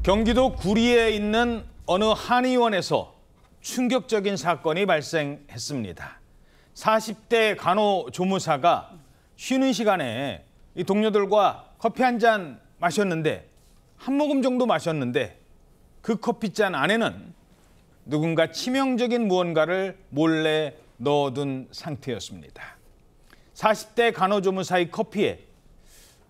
경기도 구리에 있는 어느 한의원에서 충격적인 사건이 발생했습니다. 40대 간호조무사가 쉬는 시간에 이 동료들과 커피 한 잔 마셨는데 한 모금 정도 마셨는데 그 커피잔 안에는 누군가 치명적인 무언가를 몰래 넣어둔 상태였습니다. 40대 간호조무사의 커피에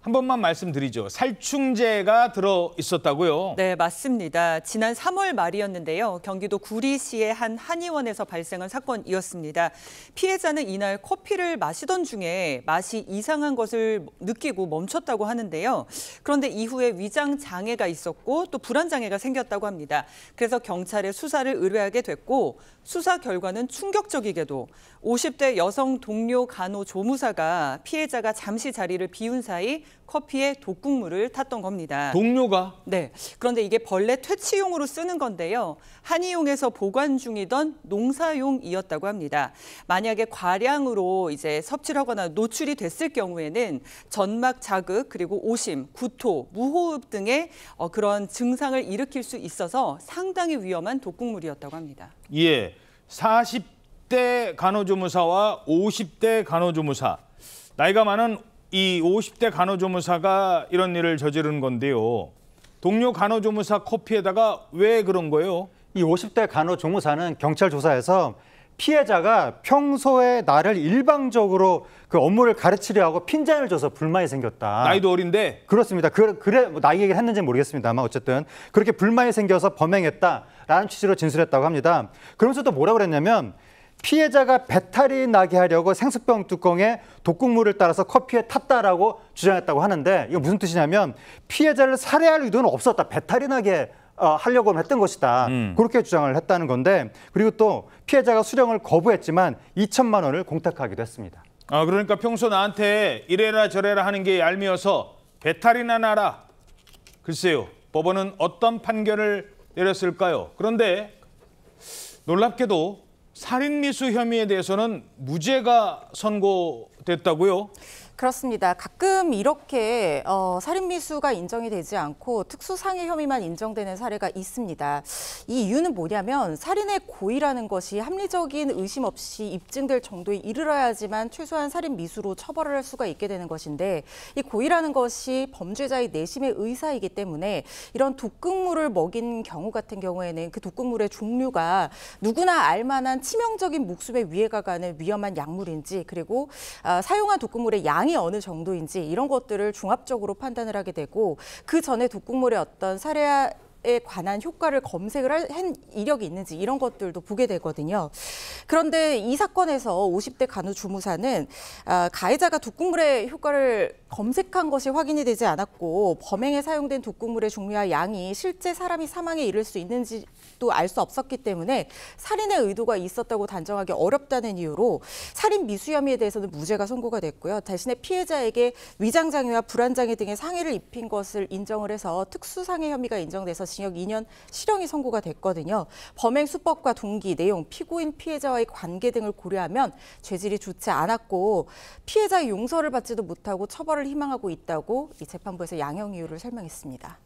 한 번만 말씀드리죠. 살충제가 들어 있었다고요? 네, 맞습니다. 지난 3월 말이었는데요. 경기도 구리시의 한 한의원에서 발생한 사건이었습니다. 피해자는 이날 커피를 마시던 중에 맛이 이상한 것을 느끼고 멈췄다고 하는데요. 그런데 이후에 위장 장애가 있었고 또 불안 장애가 생겼다고 합니다. 그래서 경찰에 수사를 의뢰하게 됐고 수사 결과는 충격적이게도 50대 여성 동료 간호조무사가 피해자가 잠시 자리를 비운 사이 커피에 독국물을 탔던 겁니다. 동료가? 네. 그런데 이게 벌레 퇴치용으로 쓰는 건데요. 한의용에서 보관 중이던 농사용이었다고 합니다. 만약에 과량으로 섭취를 하거나 노출이 됐을 경우에는 점막 자극, 그리고 오심, 구토, 무호흡 등의 그런 증상을 일으킬 수 있어서 상당히 위험한 독국물이었다고 합니다. 예. 40대 간호조무사와 50대 간호조무사. 나이가 많은 이 50대 간호조무사가 이런 일을 저지른 건데요. 동료 간호조무사 커피에다가 왜 그런 거예요? 이 50대 간호조무사는 경찰 조사에서 피해자가 평소에 나를 일방적으로 그 업무를 가르치려 하고 핀잔을 줘서 불만이 생겼다. 나이도 어린데? 그렇습니다. 그래 뭐 나이 얘기를 했는지는 모르겠습니다만 어쨌든 그렇게 불만이 생겨서 범행했다라는 취지로 진술했다고 합니다. 그러면서 또 뭐라고 그랬냐면 피해자가 배탈이 나게 하려고 생수병 뚜껑에 독국물을 따라서 커피에 탔다라고 주장했다고 하는데 이거 무슨 뜻이냐면 피해자를 살해할 의도는 없었다. 배탈이 나게 하려고 했던 것이다. 그렇게 주장을 했다는 건데 그리고 또 피해자가 수령을 거부했지만 2천만 원을 공탁하기도 했습니다. 그러니까 평소 나한테 이래라 저래라 하는 게 얄미워서 배탈이나 나라. 글쎄요. 법원은 어떤 판결을 내렸을까요? 그런데 놀랍게도 살인미수 혐의에 대해서는 무죄가 선고됐다고요? 그렇습니다. 가끔 이렇게 살인미수가 인정이 되지 않고 특수상해 혐의만 인정되는 사례가 있습니다. 이 이유는 뭐냐면 살인의 고의라는 것이 합리적인 의심 없이 입증될 정도에 이르러야지만 최소한 살인미수로 처벌을 할 수가 있게 되는 것인데 이 고의라는 것이 범죄자의 내심의 의사이기 때문에 이런 독극물을 먹인 경우 같은 경우에는 그 독극물의 종류가 누구나 알만한 치명적인 목숨에 위해가 가는 위험한 약물인지 그리고 사용한 독극물의 양이 어느 정도인지 이런 것들을 종합적으로 판단을 하게 되고 그 전에 독극물의 어떤 살해에 관한 효과를 검색을 한 이력이 있는지 이런 것들도 보게 되거든요. 그런데 이 사건에서 50대 간호조무사는 가해자가 독극물의 효과를 검색한 것이 확인이 되지 않았고 범행에 사용된 독극물의 종류와 양이 실제 사람이 사망에 이를 수 있는지도 알 수 없었기 때문에 살인의 의도가 있었다고 단정하기 어렵다는 이유로 살인 미수 혐의에 대해서는 무죄가 선고가 됐고요. 대신에 피해자에게 위장장애와 불안장애 등의 상해를 입힌 것을 인정을 해서 특수상해 혐의가 인정돼서 징역 2년 실형이 선고가 됐거든요. 범행 수법과 동기, 내용, 피고인 피해자와의 관계 등을 고려하면 죄질이 좋지 않았고 피해자의 용서를 받지도 못하고 처벌을 희망하고 있다고 이 재판부에서 양형 이유를 설명했습니다.